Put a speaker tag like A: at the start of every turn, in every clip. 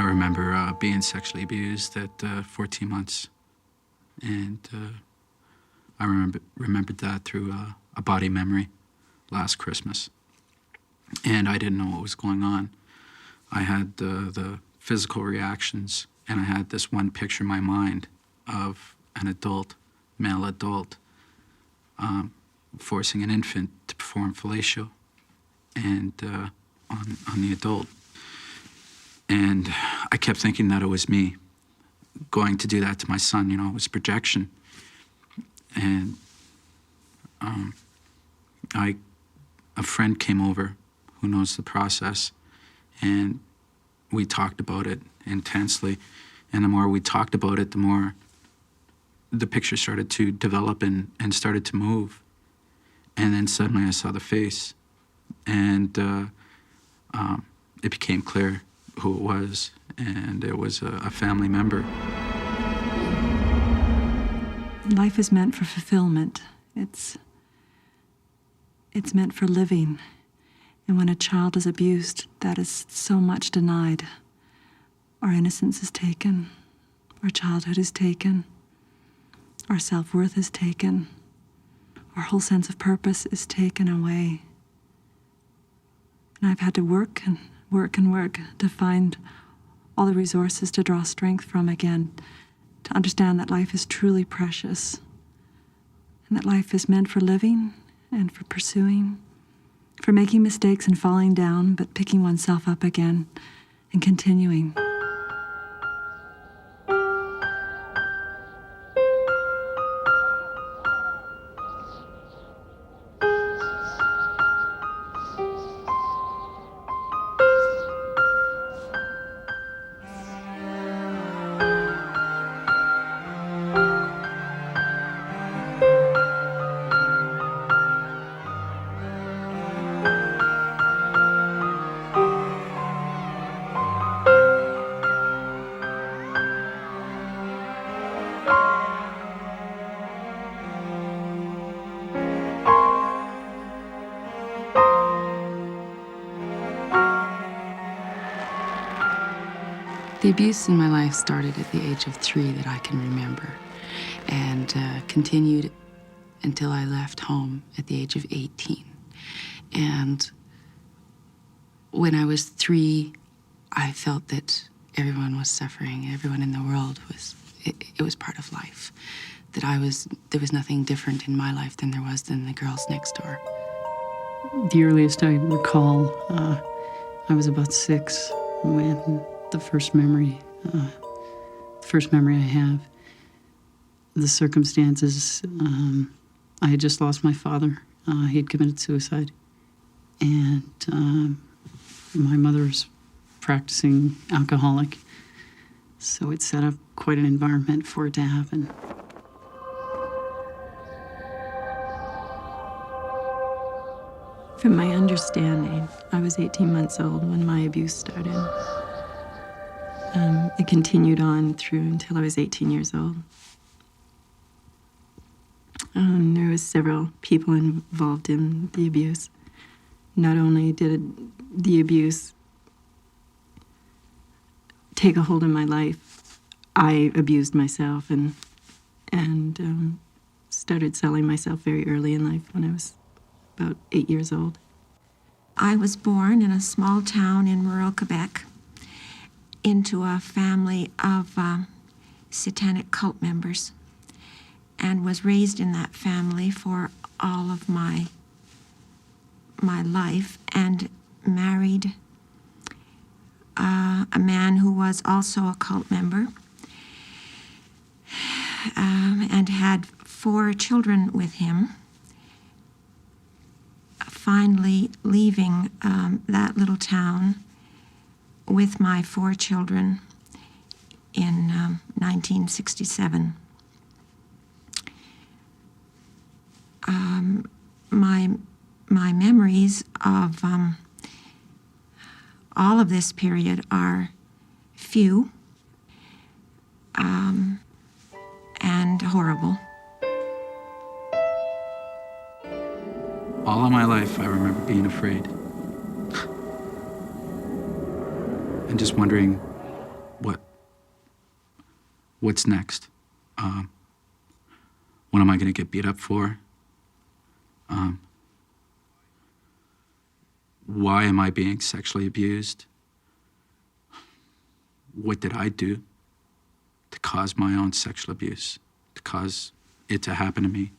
A: I remember being sexually abused at 14 months. And I remembered that through a body memory last Christmas. And I didn't know what was going on. I had the physical reactions, and I had this one picture in my mind of an adult, male adult, forcing an infant to perform fellatio and on the adult. And I kept thinking that it was me going to do that to my son. You know, it was projection. And a friend came over who knows the process, and we talked about it intensely. And the more we talked about it, the more the picture started to develop and started to move. And then suddenly I saw the face, and it became clear who it was, and it was a family member.
B: Life is meant for fulfillment. It's meant for living. And when a child is abused, that is so much denied. Our innocence is taken. Our childhood is taken. Our self-worth is taken. Our whole sense of purpose is taken away. And I've had to work and work and work to find all the resources to draw strength from again, to understand that life is truly precious, and that life is meant for living and for pursuing, for making mistakes and falling down, but picking oneself up again and continuing.
C: The abuse in my life started at the age of 3 that I can remember, and continued until I left home at the age of 18. And when I was 3, I felt that everyone was suffering, everyone in the world it was part of life. That there was nothing different in my life than there was in the girls next door.
D: The earliest I recall, I was about 6 when the first memory I have. The circumstances, I had just lost my father. He had committed suicide. And my mother's practicing alcoholic. So it set up quite an environment for it to happen.
B: From my understanding, I was 18 months old when my abuse started. It continued on through until I was 18 years old. There was several people involved in the abuse. Not only did the abuse take a hold of my life, I abused myself and started selling myself very early in life when I was about 8 years old.
E: I was born in a small town in rural Quebec into a family of satanic cult members, and was raised in that family for all of my life, and married a man who was also a cult member, and had 4 children with him. Finally leaving that little town with my 4 children in 1967. My memories of all of this period are few and horrible.
A: All of my life, I remember being afraid. And just wondering what's next? What am I going to get beat up for? Why am I being sexually abused? What did I do to cause my own sexual abuse, to cause it to happen to me?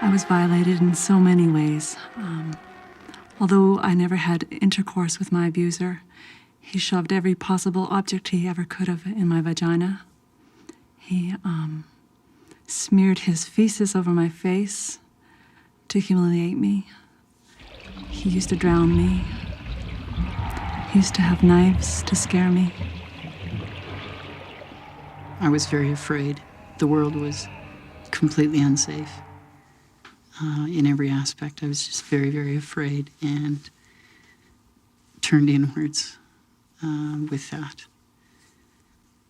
B: I was violated in so many ways. Although I never had intercourse with my abuser, he shoved every possible object he ever could have in my vagina. He smeared his feces over my face to humiliate me. He used to drown me. He used to have knives to scare me.
D: I was very afraid. The world was completely unsafe. In every aspect, I was just very, very afraid and turned inwards with that.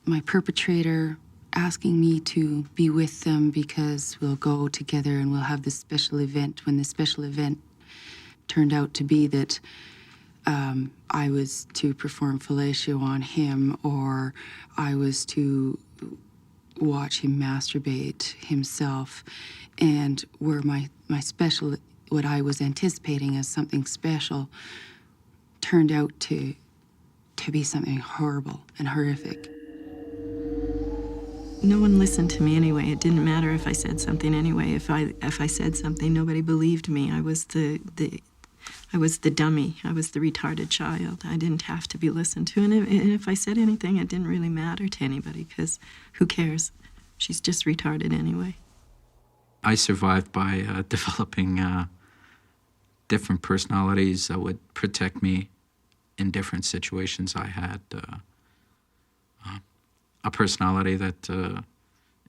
C: My perpetrator asking me to be with them because we'll go together and we'll have this special event, when the special event turned out to be that I was to perform fellatio on him, or I was to watch him masturbate himself, and where my special, what I was anticipating as something special, turned out to be something horrible and horrific.
F: No one listened to me anyway. It didn't matter if I said something anyway. If I said something, nobody believed me. I was the dummy. I was the retarded child. I didn't have to be listened to. And if I said anything, it didn't really matter to anybody, because who cares? She's just retarded anyway.
A: I survived by developing different personalities that would protect me in different situations. I had a personality that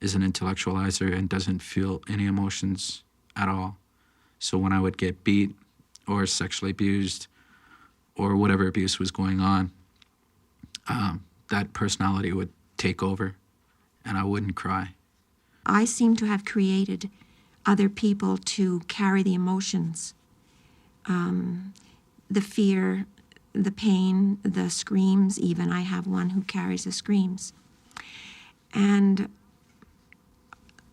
A: is an intellectualizer and doesn't feel any emotions at all. So when I would get beat or sexually abused or whatever abuse was going on, that personality would take over and I wouldn't cry.
E: I seem to have created other people to carry the emotions, the fear, the pain, the screams even. I have one who carries the screams. And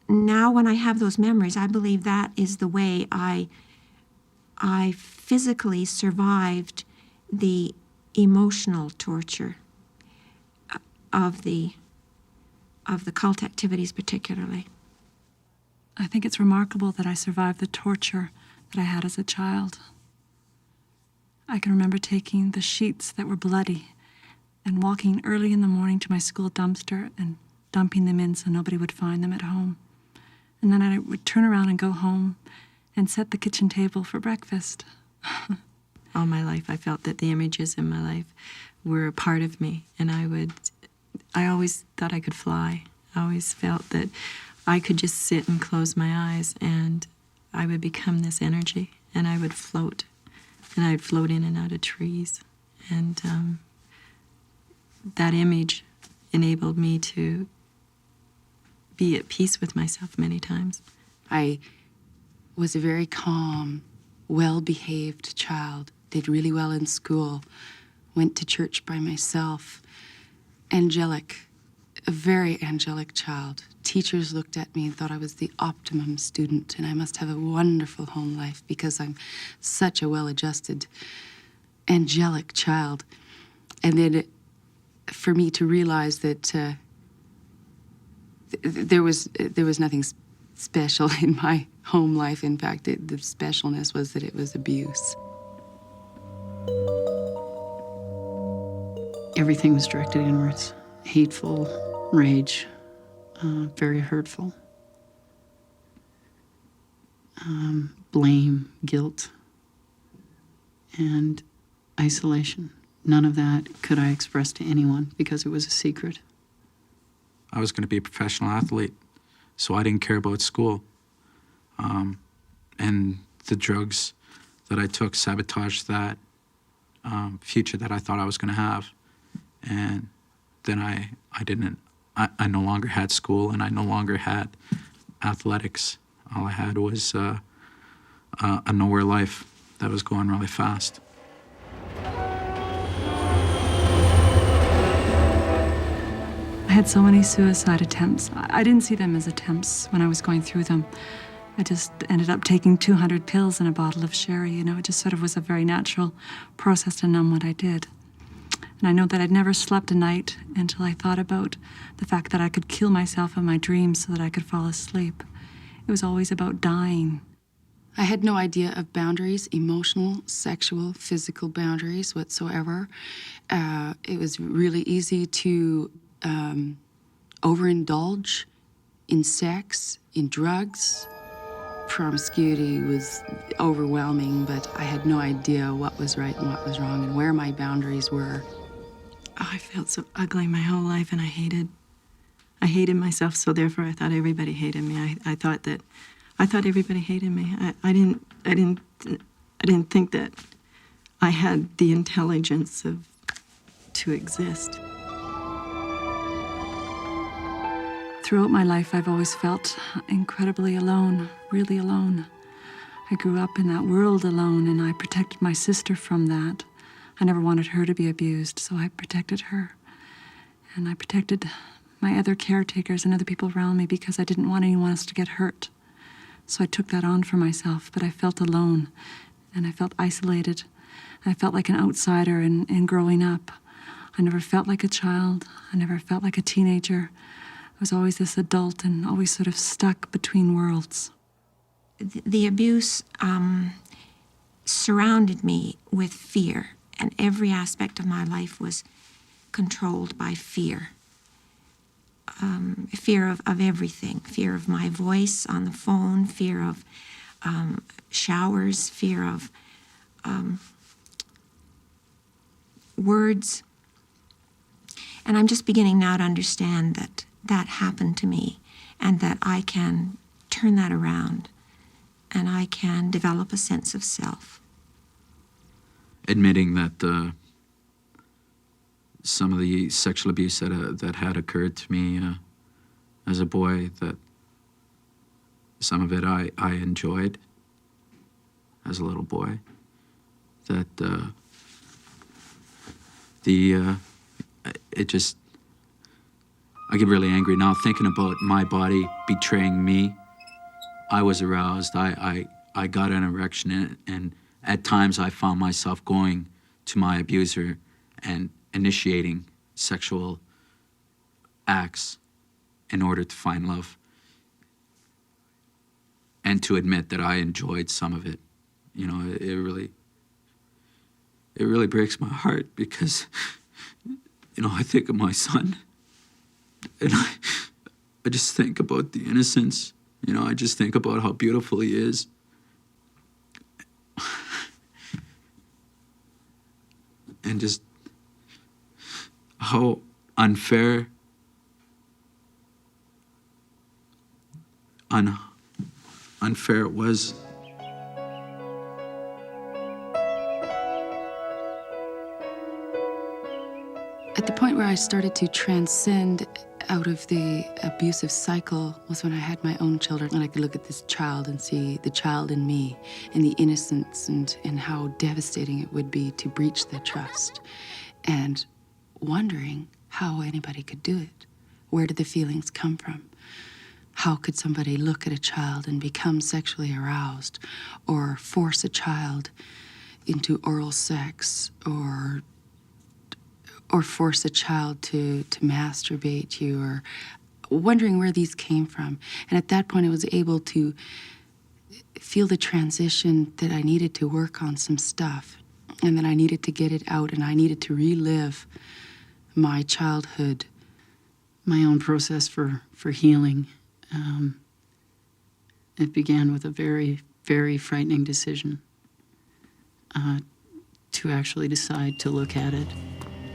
E: now when I have those memories, I believe that is the way I physically survived the emotional torture of the cult activities particularly.
B: I think it's remarkable that I survived the torture that I had as a child. I can remember taking the sheets that were bloody and walking early in the morning to my school dumpster and dumping them in so nobody would find them at home. And then I would turn around and go home and set the kitchen table for breakfast.
F: All my life, I felt that the images in my life were a part of me, and I always thought I could fly. I always felt that I could just sit and close my eyes, and I would become this energy, and I would float, and I would float in and out of trees. And that image enabled me to be at peace with myself many times.
C: I was a very calm, well-behaved child, did really well in school, went to church by myself, angelic, a very angelic child. Teachers looked at me and thought I was the optimum student, and I must have a wonderful home life because I'm such a well-adjusted, angelic child. And then for me to realize that there was nothing special in my home life. In fact, the specialness was that it was abuse.
D: Everything was directed inwards. Hateful, rage, very hurtful. Blame, guilt, and isolation. None of that could I express to anyone because it was a secret.
A: I was going to be a professional athlete, so I didn't care about school. And the drugs that I took sabotaged that future that I thought I was going to have. And then I no longer had school, and I no longer had athletics. All I had was a nowhere life that was going really fast.
B: I had so many suicide attempts. I didn't see them as attempts when I was going through them. I just ended up taking 200 pills and a bottle of sherry. It just sort of was a very natural process to numb what I did. And I know that I'd never slept a night until I thought about the fact that I could kill myself in my dreams so that I could fall asleep. It was always about dying.
C: I had no idea of boundaries, emotional, sexual, physical boundaries whatsoever. It was really easy to overindulge in sex, in drugs. Promiscuity was overwhelming, but I had no idea what was right and what was wrong and where my boundaries were.
F: Oh, I felt so ugly my whole life, and I hated myself, so therefore I thought everybody hated me. I thought everybody hated me. I didn't think that I had the intelligence to exist.
B: Throughout my life, I've always felt incredibly alone, really alone. I grew up in that world alone, and I protected my sister from that. I never wanted her to be abused, so I protected her. And I protected my other caretakers and other people around me because I didn't want anyone else to get hurt. So I took that on for myself, but I felt alone, and I felt isolated. I felt like an outsider in growing up. I never felt like a child. I never felt like a teenager. I was always this adult and always sort of stuck between worlds.
E: The abuse surrounded me with fear, and every aspect of my life was controlled by fear. Fear of everything, fear of my voice on the phone, fear of showers, fear of words. And I'm just beginning now to understand that that happened to me and that I can turn that around and I can develop a sense of self.
A: Admitting that some of the sexual abuse that had occurred to me as a boy, that some of it I enjoyed as a little boy, that it just, I get really angry now thinking about my body betraying me. I was aroused, I got an erection, and at times I found myself going to my abuser and initiating sexual acts in order to find love and to admit that I enjoyed some of it. It really breaks my heart because, I think of my son and I just think about the innocence. I just think about how beautiful he is. And just how unfair it was.
C: At the point where I started to transcend out of the abusive cycle was when I had my own children, and I could look at this child and see the child in me and the innocence and how devastating it would be to breach their trust, and wondering how anybody could do it. Where did the feelings come from? How could somebody look at a child and become sexually aroused, or force a child into oral sex, or force a child to masturbate you, or wondering where these came from. And at that point, I was able to feel the transition that I needed to work on some stuff, and that I needed to get it out, and I needed to relive my childhood.
D: My own process for healing, it began with a very, very frightening decision to actually decide to look at it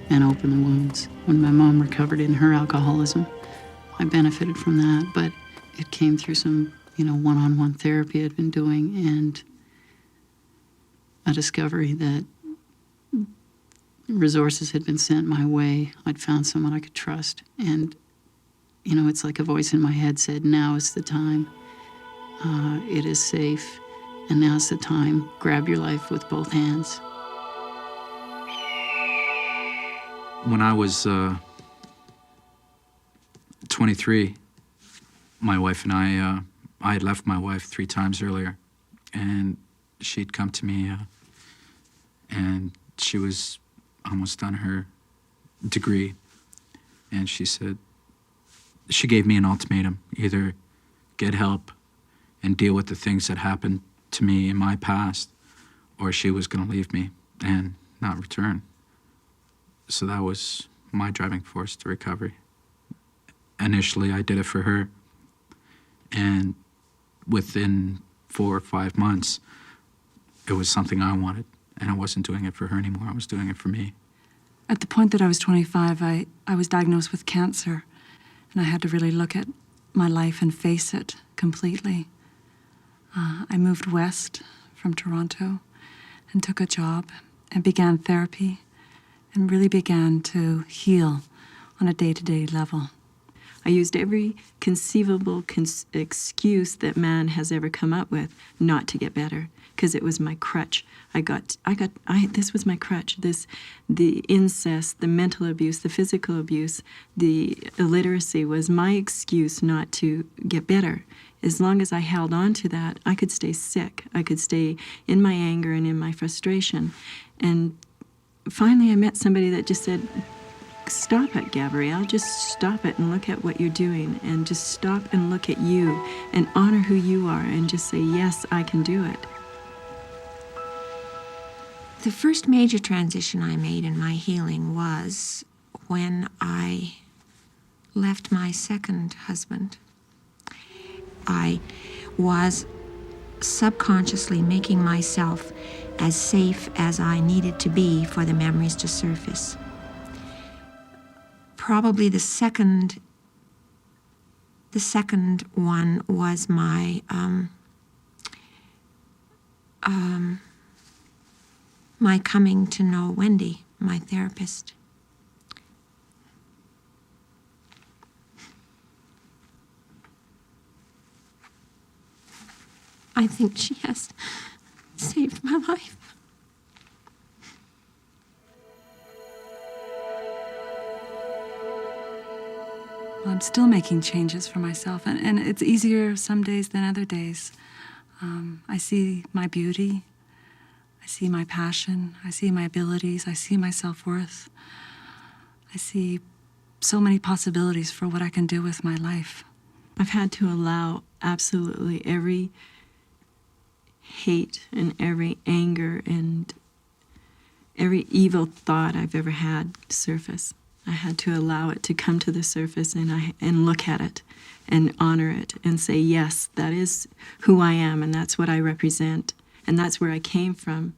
D: and open the wounds. When my mom recovered in her alcoholism, I benefited from that, but it came through some, one-on-one therapy I'd been doing, and a discovery that resources had been sent my way. I'd found someone I could trust, and, it's like a voice in my head said, now is the time. It is safe, and now's the time. Grab your life with both hands.
A: When I was 23, my wife and I had left my wife 3 times earlier, and she'd come to me, and she was almost done her degree, and she said, she gave me an ultimatum: either get help and deal with the things that happened to me in my past, or she was going to leave me and not return. So that was my driving force to recovery. Initially, I did it for her, and within 4 or 5 months, it was something I wanted, and I wasn't doing it for her anymore. I was doing it for me.
B: At the point that I was 25, I was diagnosed with cancer, and I had to really look at my life and face it completely. I moved west from Toronto and took a job and began therapy and really began to heal on a day-to-day level.
F: I used every conceivable excuse that man has ever come up with not to get better, because it was my crutch. This was my crutch. The incest, the mental abuse, the physical abuse, the illiteracy was my excuse not to get better. As long as I held on to that, I could stay sick. I could stay in my anger and in my frustration. And finally, I met somebody that just said, stop it, Gabrielle. Just stop it and look at what you're doing, and just stop and look at you and honor who you are, and just say, yes, I can do it.
E: The first major transition I made in my healing was when I left my second husband. I was subconsciously making myself as safe as I needed to be for the memories to surface. Probably the second one was my my coming to know Wendy, my therapist. I think she has saved my life.
B: I'm still making changes for myself, and it's easier some days than other days. I see my beauty, I see my passion, I see my abilities, I see my self-worth. I see so many possibilities for what I can do with my life.
F: I've had to allow absolutely every hate and every anger and every evil thought I've ever had surface. I had to allow it to come to the surface, and look at it and honor it and say, yes, that is who I am, and that's what I represent, and that's where I came from,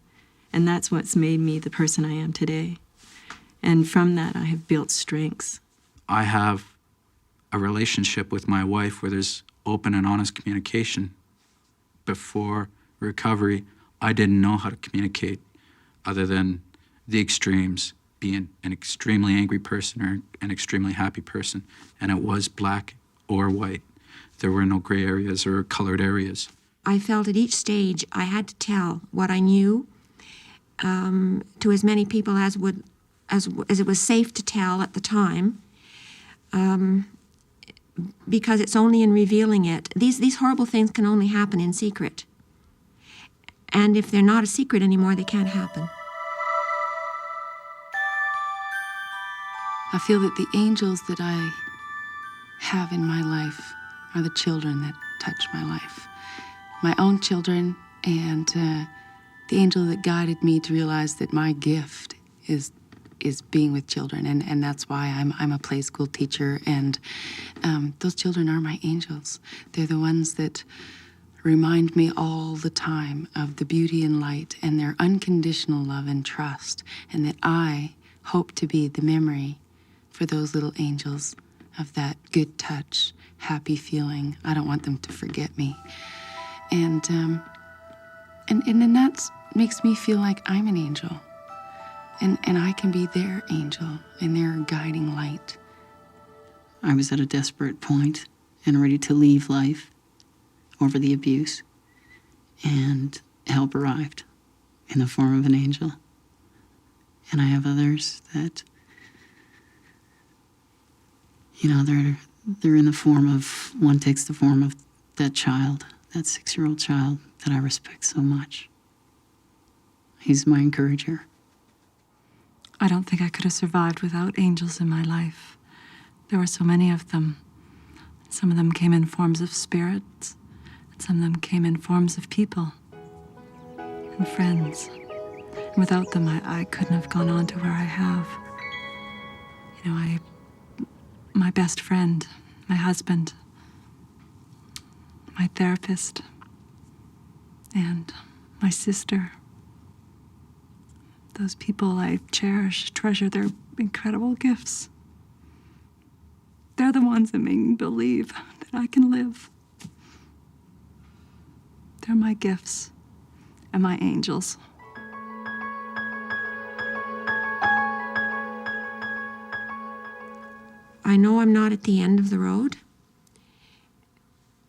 F: and that's what's made me the person I am today. And from that, I have built strengths.
A: I have a relationship with my wife where there's open and honest communication. Before recovery, I didn't know how to communicate other than the extremes, being an extremely angry person or an extremely happy person, and it was black or white. There were no gray areas or colored areas.
E: I felt at each stage I had to tell what I knew to as many people as it was safe to tell at the time, because it's only in revealing it. These horrible things can only happen in secret. And if they're not a secret anymore, they can't happen.
C: I feel that the angels that I have in my life are the children that touch my life. My own children, and the angel that guided me to realize that my gift is being with children, and that's why I'm a play school teacher, and those children are my angels. They're the ones that remind me all the time of the beauty and light and their unconditional love and trust, and that I hope to be the memory for those little angels of that good touch, happy feeling. I don't want them to forget me. And then that makes me feel like I'm an angel. And I can be their angel and their guiding light.
D: I was at a desperate point and ready to leave life over the abuse, and help arrived in the form of an angel. And I have others that, they're in the form of, one takes the form of that child, that 6-year-old child that I respect so much. He's my encourager.
B: I don't think I could have survived without angels in my life. There were so many of them. Some of them came in forms of spirits, and some of them came in forms of people and friends. And without them, I couldn't have gone on to where I have. You know, my best friend, my husband, my therapist, and my sister. Those people I cherish, treasure their incredible gifts. They're the ones that make me believe that I can live. They're my gifts and my angels.
E: I know I'm not at the end of the road.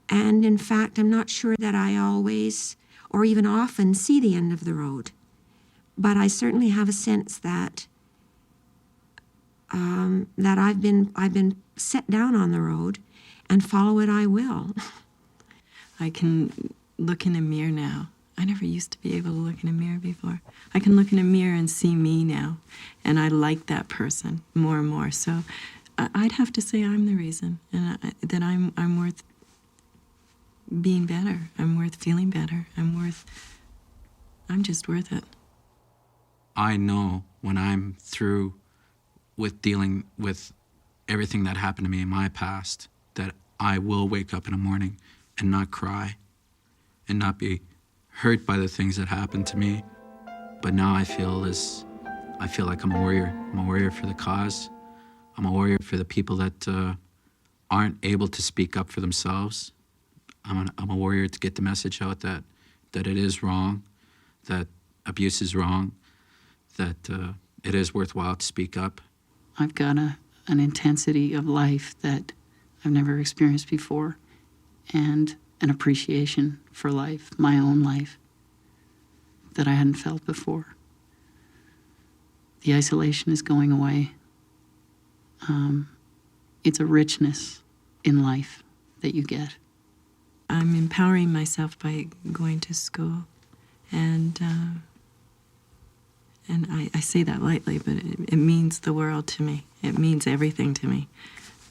E: And in fact, I'm not sure that I always or even often see the end of the road. But I certainly have a sense that I've been set down on the road, and follow it I will.
F: I can look in a mirror now. I never used to be able to look in a mirror before. I can look in a mirror and see me now, and I like that person more and more. So I'd have to say I'm the reason, and that I'm worth being better. I'm worth feeling better. I'm just worth it.
A: I know when I'm through with dealing with everything that happened to me in my past, that I will wake up in the morning and not cry and not be hurt by the things that happened to me. But now I feel like I'm a warrior. I'm a warrior for the cause. I'm a warrior for the people that aren't able to speak up for themselves. I'm a warrior to get the message out that it is wrong, that abuse is wrong, that it is worthwhile to speak up.
D: I've got an intensity of life that I've never experienced before, and an appreciation for life, my own life, that I hadn't felt before. The isolation is going away. It's a richness in life that you get.
F: I'm empowering myself by going to school, and I say that lightly, but it means the world to me. It means everything to me.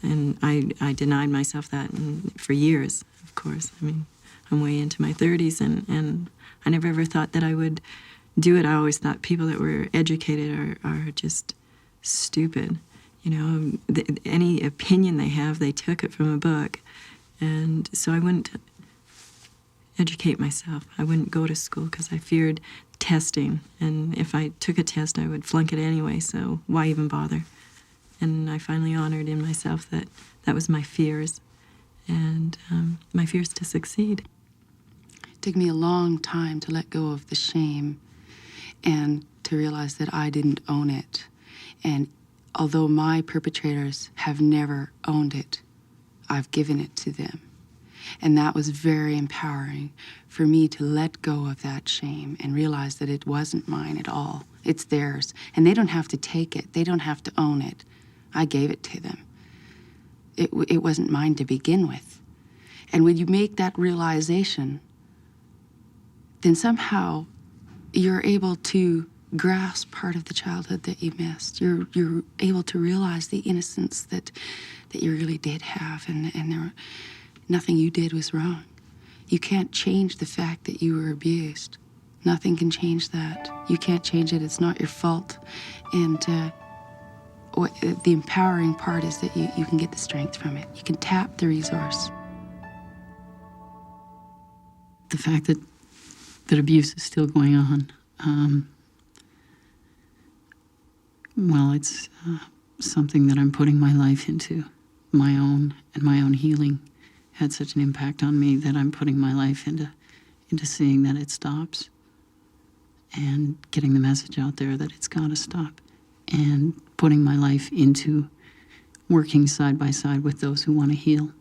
F: And I denied myself that for years, of course. I mean, I'm way into my 30s, and I never ever thought that I would do it. I always thought people that were educated are just stupid. You know, any opinion they have, they took it from a book. And so I wouldn't educate myself. I wouldn't go to school because I feared testing. And if I took a test, I would flunk it anyway, so why even bother? And I finally honored in myself that was my fears, and my fears to succeed.
C: It took me a long time to let go of the shame and to realize that I didn't own it. And although my perpetrators have never owned it, I've given it to them. And that was very empowering for me to let go of that shame and realize that it wasn't mine at all. It's theirs. And they don't have to take it. They don't have to own it. I gave it to them. It wasn't mine to begin with. And when you make that realization, then somehow you're able to grasp part of the childhood that you missed. You're able to realize the innocence that you really did have, and nothing you did was wrong. You can't change the fact that you were abused. Nothing can change that. You can't change it. It's not your fault. And the empowering part is that you can get the strength from it. You can tap the resource.
D: The fact that abuse is still going on, well, it's something that I'm putting my life into. My own healing had such an impact on me that I'm putting my life into seeing that it stops, and getting the message out there that it's got to stop, and putting my life into working side by side with those who want to heal.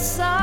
G: side.